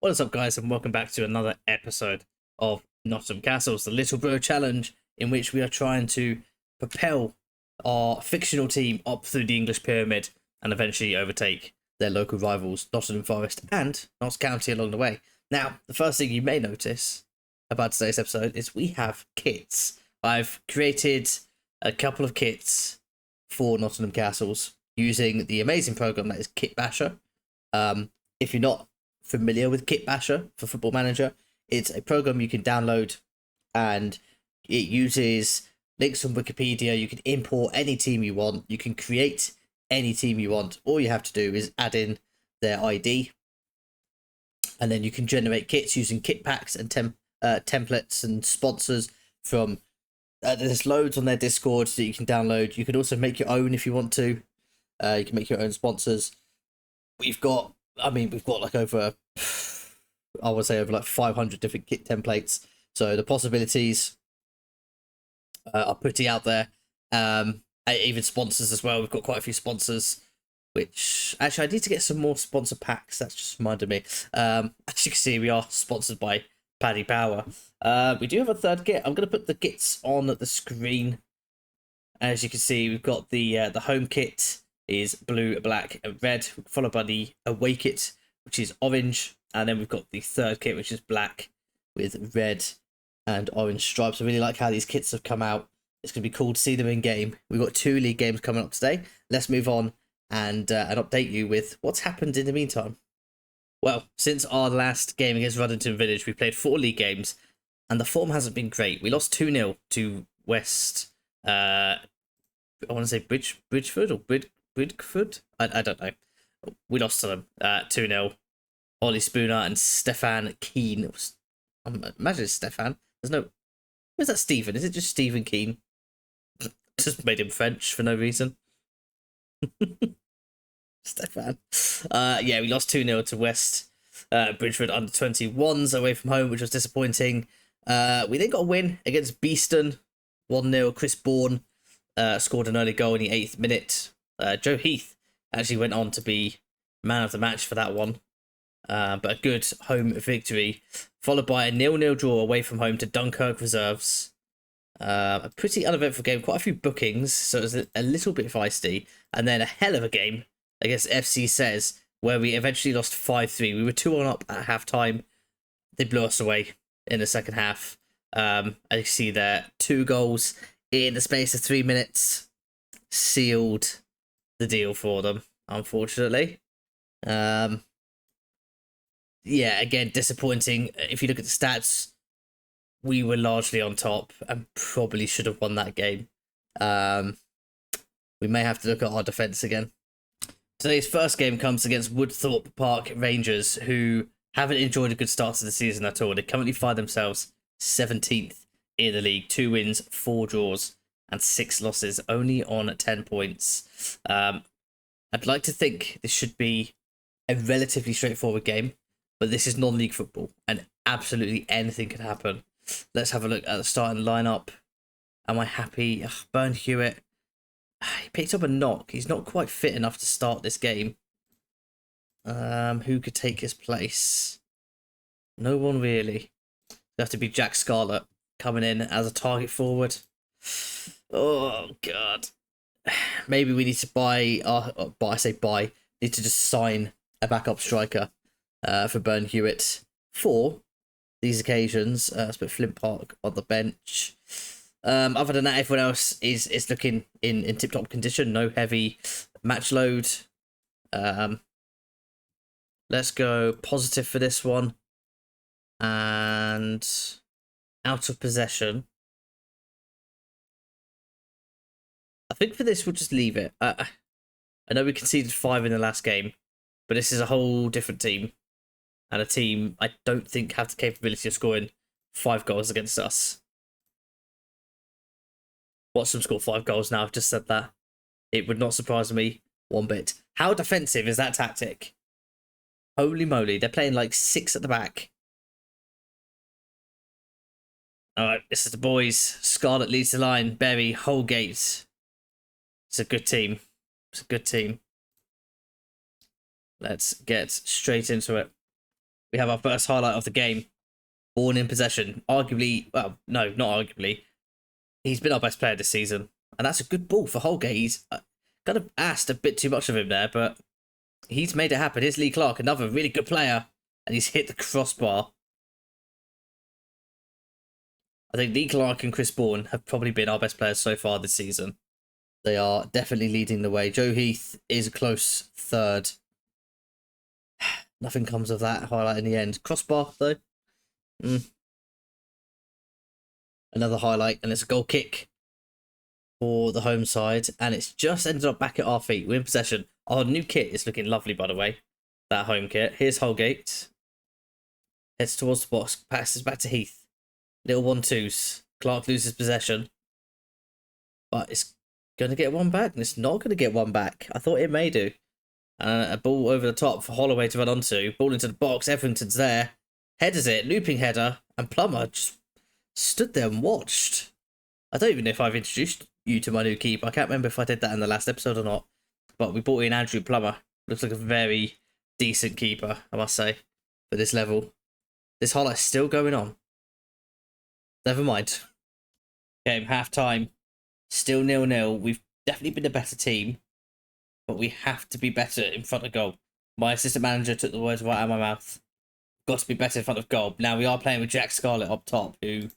What is up, guys, and welcome back to another episode of Nottingham Castles, the Little Bro Challenge, in which we are trying to propel our fictional team up through the English pyramid and eventually overtake their local rivals, Nottingham Forest and Notts County, along the way. Now, the first thing you may notice about today's episode is we have kits. I've created a couple of kits for Nottingham Castles using the amazing program that is Kit Basher. If you're not familiar with Kit Basher for Football Manager, it's a program you can download and it uses links from Wikipedia. You can import any team you want. You can create any team you want. All you have to do is add in their ID, and then you can generate kits using kit packs and templates and sponsors from there's loads on their Discord that you can download. You can also make your own if you want to. You can make your own sponsors. We've got like over, I would say over like 500 different kit templates. So the possibilities are pretty out there. Even sponsors as well. We've got quite a few sponsors, which actually I need to get some more sponsor packs. That's just reminded me. As you can see, we are sponsored by Paddy Power. We do have a third kit. I'm going to put the kits on the screen. As you can see, we've got the home kit is blue, black, and red, followed by the away kit, which is orange, and then we've got the third kit, which is black with red and orange stripes. I really like how these kits have come out. It's going to be cool to see them in game. We've got 2 league games coming up today. Let's move on and update you with what's happened in the meantime. Well, since our last game against Ruddington Village, we played 4 league games, and the form hasn't been great. We lost 2-0 to West. I want to say Bridgeford or Bridgeford. I don't know. We lost to them 2-0. Ollie Spooner and Stefan Keane. Imagine it's Stefan. There's no. Where's that Stephen? Is it just Stephen Keane? Just made him French for no reason. Stefan. Yeah, we lost 2-0 to West Bridgeford under 21s away from home, which was disappointing. We then got a win against Beeston 1-0. Chris Bourne scored an early goal in the 8th minute. Joe Heath actually went on to be man of the match for that one. But a good home victory, followed by a 0-0 draw away from home to Dunkirk Reserves. A pretty uneventful game, quite a few bookings, so it was a little bit feisty. And then a hell of a game against FC Says, where we eventually lost 5-3. We were 2-1 up at half-time. They blew us away in the second half. As you see there, 2 goals in the space of 3 minutes. Sealed the deal for them, unfortunately. Yeah, again, disappointing. If you look at the stats, we were largely on top and probably should have won that game. We may have to look at our defence again. Today's first game comes against Woodthorpe Park Rangers, who haven't enjoyed a good start to the season at all. They currently find themselves 17th in the league. 2 wins, 4 draws, and 6 losses, only on 10 points. I'd like to think this should be a relatively straightforward game, but this is non-league football, and absolutely anything can happen. Let's have a look at the starting lineup. Am I happy? Ugh, Byrne Hewitt. He picked up a knock. He's not quite fit enough to start this game. Who could take his place? No one really. It'll have to be Jack Scarlett coming in as a target forward. Oh, God. Maybe we need to buy, need to just sign a backup striker for Byrne Hewitt for these occasions. Let's put Flint Park on the bench. Other than that, everyone else is looking in tip-top condition. No heavy match load. Let's go positive for this one. And out of possession. I think for this, we'll just leave it. I know we conceded 5 in the last game, but this is a whole different team. And a team I don't think have the capability of scoring 5 goals against us. Watch them score 5 goals now. I've just said that. It would not surprise me one bit. How defensive is that tactic? Holy moly. They're playing like 6 at the back. Alright, this is the boys. Scarlett leads the line. Berry, Holgate. It's a good team. It's a good team. Let's get straight into it. we have our first highlight of the game. Born in possession. Arguably, well, no, not arguably. He's been our best player this season. And that's a good ball for Holgate. He's kind of asked a bit too much of him there, but he's made it happen. Here's Lee Clark, another really good player. And he's hit the crossbar. I think Lee Clark and Chris Bourne have probably been our best players so far this season. They are definitely leading the way. Joe Heath is a close third. Nothing comes of that highlight in the end. Crossbar, though. Another highlight, and it's a goal kick for the home side. And it's just ended up back at our feet. We're in possession. Our new kit is looking lovely, by the way. That home kit. Here's Holgate. Heads towards the box. Passes back to Heath. Little 1-2s. Clark loses possession. But it's going to get one back. And it's not going to get one back. I thought it may do. A ball over the top for Holloway to run onto. Ball into the box. Etherington's there. Headers it. Looping header. And Plummer just stood there and watched. I don't even know if I've introduced you to my new keeper. I can't remember if I did that in the last episode or not. But we brought in Andrew Plummer. Looks like a very decent keeper, I must say, for this level. This highlight's still going on. Never mind. Game half time. Still 0-0. We've definitely been a better team. But we have to be better in front of goal. My assistant manager took the words right out of my mouth. Got to be better in front of goal. Now we are playing with Jack Scarlett up top, who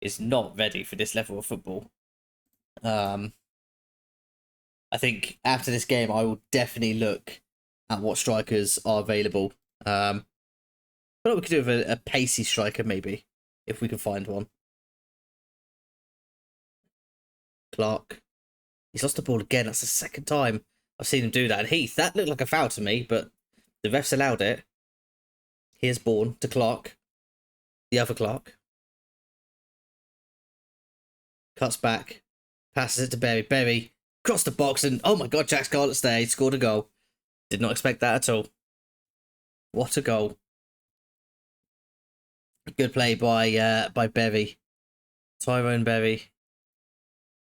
is not ready for this level of football. I think after this game, I will definitely look at what strikers are available. But we could do with a pacey striker, maybe, if we can find one. Clark. He's lost the ball again. That's the second time I've seen him do that. And Heath, that looked like a foul to me, but the refs allowed it. Here's Bourne to Clark. The other Clark. Cuts back. Passes it to Berry. Berry crossed the box and, oh my God, Jack Scarlett's there. He scored a goal. Did not expect that at all. What a goal. Good play by Berry. Tyrone Berry.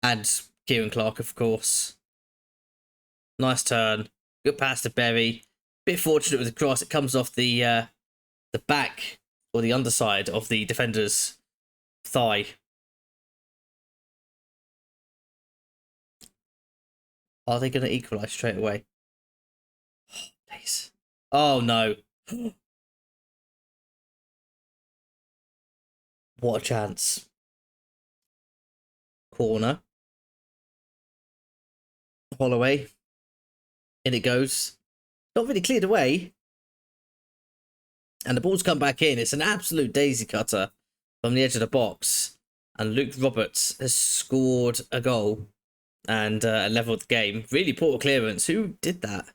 And Kieran Clark, of course. Nice turn. Good pass to Berry. Bit fortunate with the cross. It comes off the back or the underside of the defender's thigh. Are they going to equalise straight away? Oh, please. Oh, no. What a chance. Corner. Holloway. In it goes. Not really cleared away. And the ball's come back in. It's an absolute daisy cutter from the edge of the box. And Luke Roberts has scored a goal and leveled the game. Really poor clearance. Who did that?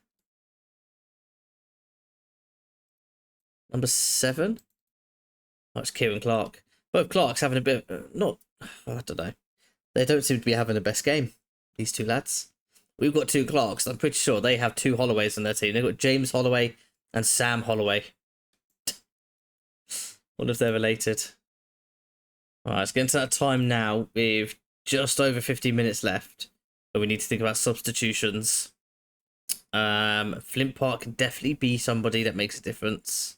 Number 7? Oh, it's Kieran Clark. Both Clarks having a bit of, I don't know. They don't seem to be having the best game, these two lads. We've got 2 Clarks. I'm pretty sure they have 2 Holloways on their team. They've got James Holloway and Sam Holloway. Wonder if they're related. Alright, let's get into that time now with just over 15 minutes left. But we need to think about substitutions. Flint Park can definitely be somebody that makes a difference.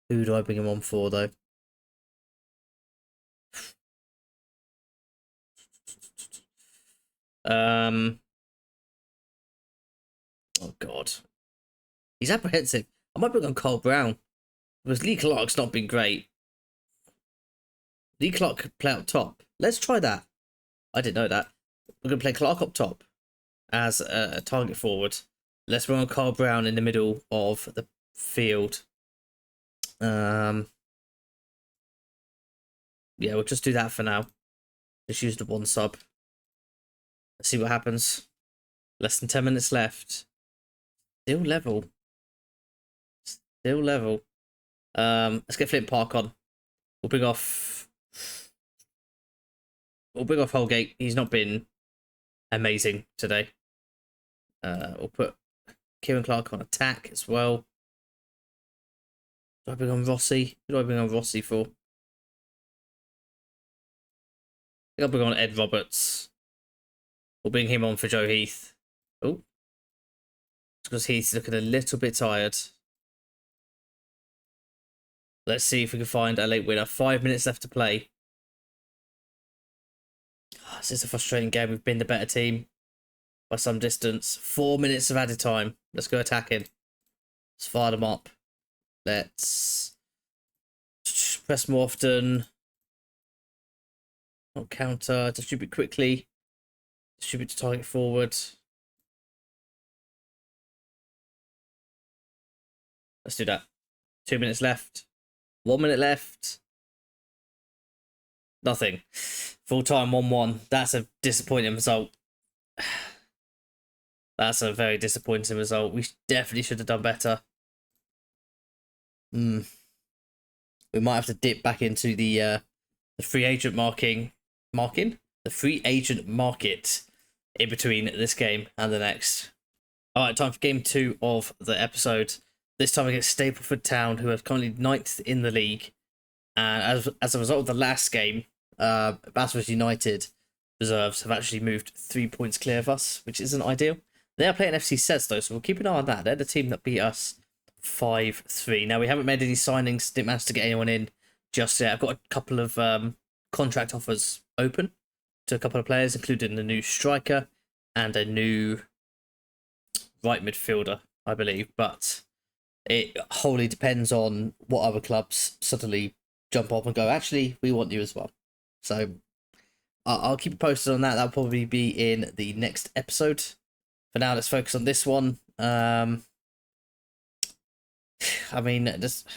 Who do I bring him on for, though? Oh, God. He's apprehensive. I might bring on Cole Brown. Because Lee Clark's not been great. Lee Clark could play up top. Let's try that. I didn't know that. We're going to play Clark up top as a target forward. Let's bring on Carl Brown in the middle of the field. Yeah, we'll just do that for now. Just use the 1 sub. Let's see what happens. Less than 10 minutes left. Still level. Still level. Let's get Flint Park on. We'll bring off Holgate. He's not been amazing today. We'll put Kieran Clark on attack as well. Do I bring on Rossi? Who do I bring on Rossi for? I think I'll bring on Ed Roberts. We'll bring him on for Joe Heath. Oh. Because Heath's looking a little bit tired. Let's see if we can find a late winner. 5 minutes left to play. Oh, this is a frustrating game. We've been the better team by some distance. 4 minutes of added time. Let's go attacking. Let's fire them up. Let's press more often. Not counter. Distribute quickly. Distribute to target forward. Let's do that. 2 minutes left. 1 minute left. Nothing. Full time 1-1. That's a disappointing result. That's a very disappointing result. We definitely should have done better. We might have to dip back into the free agent the free agent market in between this game and the next. All right, time for game 2 of the episode. This time against Stapleford Town, who are currently 9th in the league. And as a result of the last game, Basford United reserves have actually moved 3 points clear of us, which isn't ideal. They are playing FC Sets though, so we'll keep an eye on that. They're the team that beat us 5-3. Now, we haven't made any signings, didn't manage to get anyone in just yet. I've got a couple of contract offers open to a couple of players, including a new striker and a new right midfielder, I believe. But it wholly depends on what other clubs suddenly jump up and go, actually, we want you as well. So I'll keep you posted on that. That'll probably be in the next episode. For now, let's focus on this one. I mean, just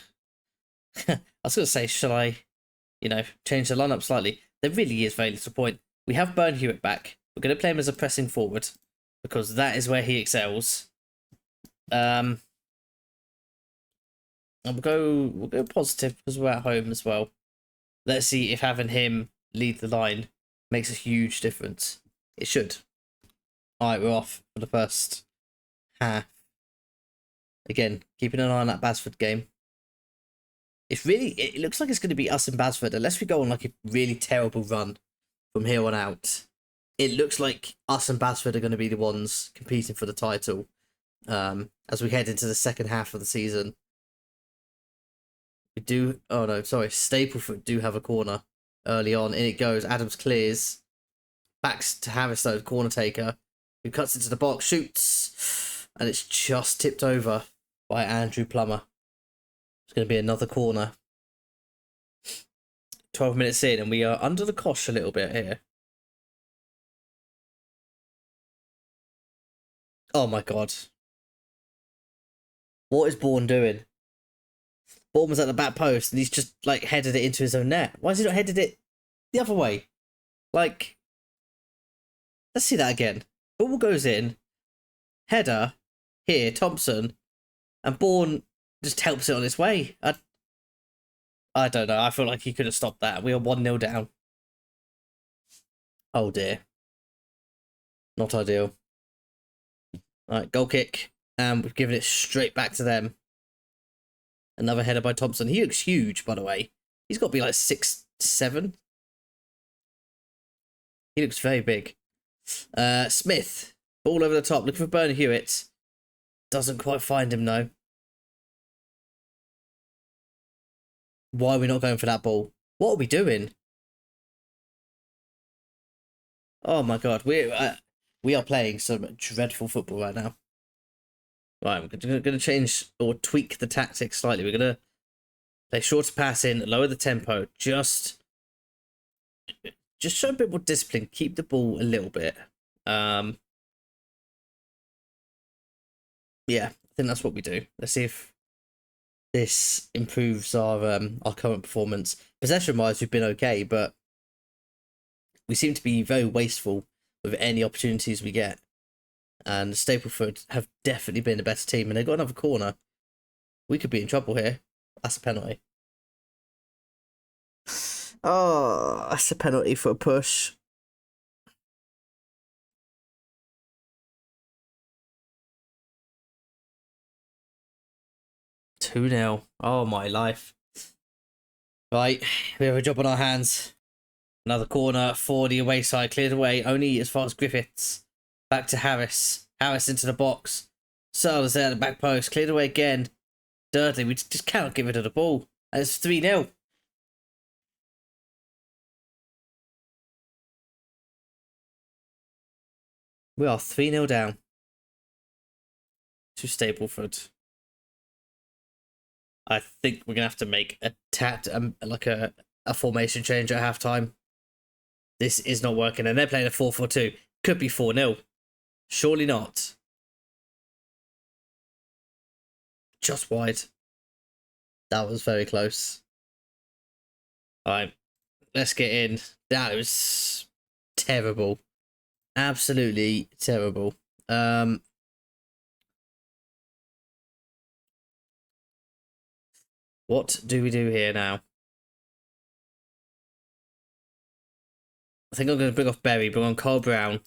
I was going to say, shall I, change the lineup slightly? There really is very little point. We have Burn Hewitt back. We're going to play him as a pressing forward because that is where he excels. And we'll go positive because we're at home as well. Let's see if having him lead the line makes a huge difference. It should. All right, we're off for the first half. Again, keeping an eye on that Basford game. It looks like it's going to be us and Basford, unless we go on like a really terrible run from here on out. It looks like us and Basford are going to be the ones competing for the title as we head into the second half of the season. We do... Oh, no, sorry. Stapleford do have a corner early on. In it goes. Adams clears. Backs to Harris, though, corner taker, who cuts into the box, shoots, and it's just tipped over by Andrew Plummer. It's going to be another corner. 12 minutes in, and we are under the cosh a little bit here. Oh, my God. What is Bourne doing? Bourne was at the back post, and he's just, like, headed it into his own net. Why has he not headed it the other way? Like, let's see that again. Ball goes in. Header. Here, Thompson. And Bourne just helps it on its way. I don't know. I feel like he could have stopped that. We are 1-0 down. Oh, dear. Not ideal. Alright, goal kick. And we've given it straight back to them. Another header by Thompson. He looks huge, by the way. He's got to be like 6'7". He looks very big. Smith. Ball over the top. Looking for Burn Hewitt. Doesn't quite find him, though. Why are we not going for that ball? What are we doing? Oh, my God. We are playing some dreadful football right now. Right, we're going to change or tweak the tactics slightly. We're going to play shorter passing, lower the tempo, just show a bit more discipline, keep the ball a little bit. Yeah, I think that's what we do. Let's see if this improves our current performance. Possession-wise, we've been okay, but we seem to be very wasteful with any opportunities we get. And Stapleford have definitely been the better team, and they've got another corner. We could be in trouble here. That's a penalty. Oh, that's a penalty for a push. Two 2-0. Oh, my life. Right, we have a job on our hands. Another corner for the away side. Cleared away, only as far as Griffiths. Back to Harris. Harris into the box. Searles there at the back post. Cleared away again. Dudley, we just cannot get rid of the ball. And it's 3-0. We are 3-0 down to Stapleford. I think we're gonna have to make a like a formation change at halftime. This is not working, and they're playing a 4-4-2. Could be 4-0. Surely not. Just wide. That was very close. Alright, let's get in. That was terrible. Absolutely terrible. What do we do here now? I think I'm going to bring off Berry, bring on Carl Brown,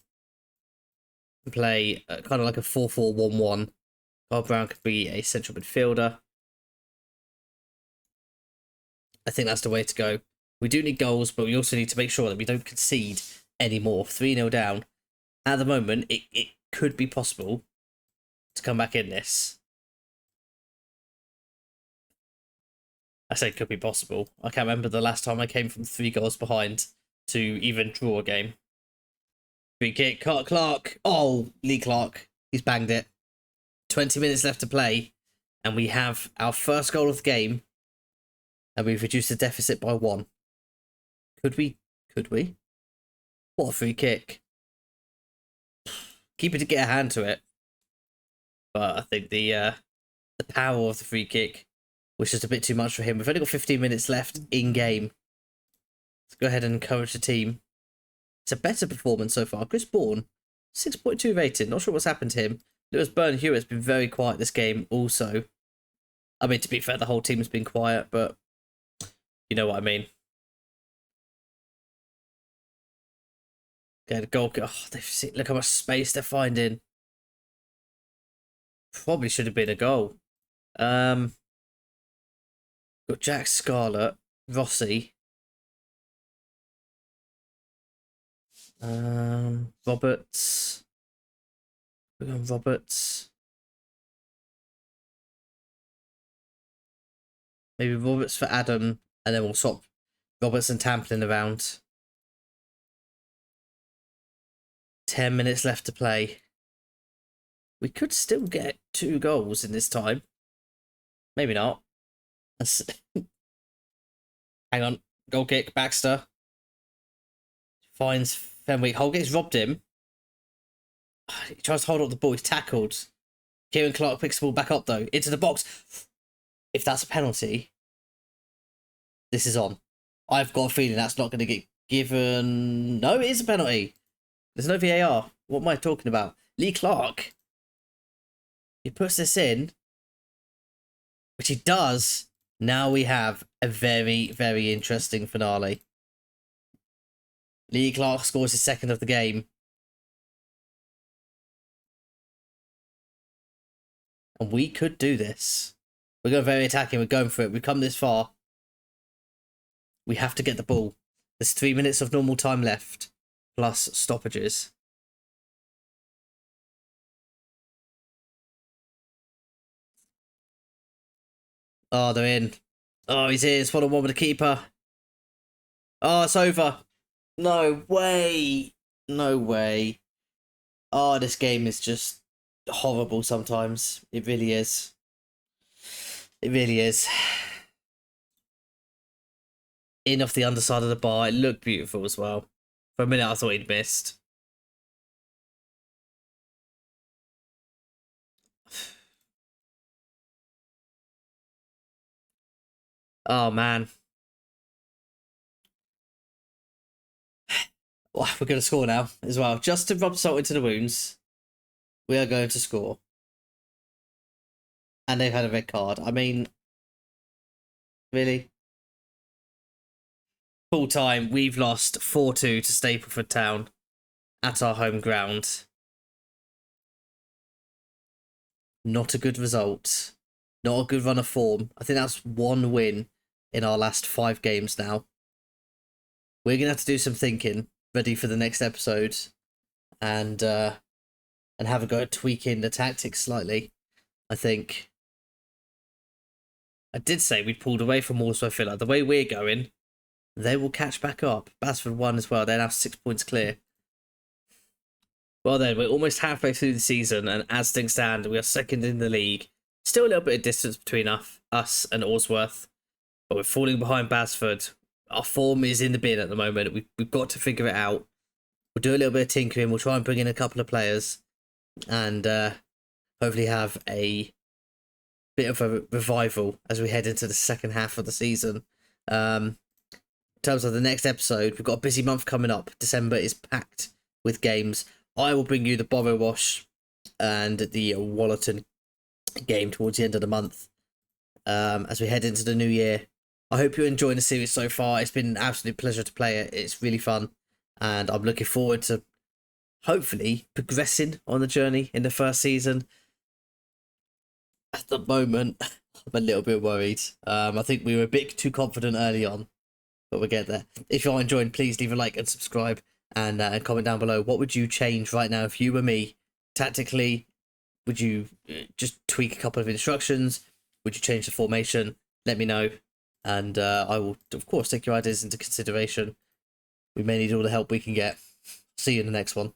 and play kind of like a 4-4-1-1. Carl Brown could be a central midfielder. I think that's the way to go. We do need goals, but we also need to make sure that we don't concede anymore. 3-0 down. At the moment, it could be possible to come back in this. I say could be possible. I can't remember the last time I came from 3 goals behind to even draw a game. Free kick, Clark. Oh, Lee Clark. He's banged it. 20 minutes left to play, and we have our first goal of the game, and we've reduced the deficit by 1. Could we? Could we? What a free kick. Keeper to get a hand to it. But I think the power of the free kick was just a bit too much for him. We've only got 15 minutes left in game. Let's go ahead and encourage the team. It's a better performance so far. Chris Bourne, 6.2 rated. Not sure what's happened to him. Lewis Byrne-Hewitt's been very quiet this game also. I mean, to be fair, the whole team has been quiet, but you know what I mean. Okay, the goal. Oh, look how much space they're finding. Probably should have been a goal. Got Jack Scarlett, Rossi. Roberts. We're going Roberts. Maybe Roberts for Adam, and then we'll swap Roberts and Tamplin around. 10 minutes left to play. We could still get 2 goals in this time. Maybe not. Hang on. Goal kick. Baxter. Finds Fenwick. Holgate's robbed him. He tries to hold up the ball. He's tackled. Kieran Clark picks the ball back up, though. Into the box. If that's a penalty, this is on. I've got a feeling that's not going to get given. No, it is a penalty. There's no VAR. What am I talking about? Lee Clark. He puts this in, which he does. Now we have a very, very interesting finale. Lee Clark scores his 2nd of the game. And we could do this. We're going very attacking. We're going for it. We've come this far. We have to get the ball. There's 3 minutes of normal time left, plus stoppages. Oh, they're in. Oh, he's here. It's 1-on-1 with the keeper. Oh, it's over. No way. No way. Oh, this game is just horrible sometimes. It really is. It really is. In off the underside of the bar. It looked beautiful as well. For a minute, I thought he'd missed. Oh, man. Well, we're going to score now as well. Just to rub salt into the wounds, we are going to score. And they've had a red card. I mean, really? Full time, we've lost 4-2 to Stapleford Town at our home ground. Not a good result. Not a good run of form. I think that's 1 win in our last 5 games now. We're going to have to do some thinking, ready for the next episode, and have a go at tweaking the tactics slightly, I think. I did say we'd pulled away from Walsall. I feel like the way we're going, they will catch back up. Basford won as well. They're now 6 points clear. Well then, we're almost halfway through the season, and as things stand, we are second in the league. Still a little bit of distance between us and Osworth, but we're falling behind Basford. Our form is in the bin at the moment. We've got to figure it out. We'll do a little bit of tinkering. We'll try and bring in a couple of players, and hopefully have a bit of a revival as we head into the second half of the season. In terms of the next episode, we've got a busy month coming up. December is packed with games. I will bring you the Borough Wash and the Wallerton game towards the end of the month as we head into the new year. I hope you're enjoying the series so far. It's been an absolute pleasure to play it. It's really fun, and I'm looking forward to hopefully progressing on the journey in the first season. At the moment, I'm a little bit worried. I think we were a bit too confident early on, but we'll get there. If you are enjoying, please leave a like and subscribe, and comment down below. What would you change right now if you were me? Tactically, would you just tweak a couple of instructions? Would you change the formation? Let me know, and I will, of course, take your ideas into consideration. We may need all the help we can get. See you in the next one.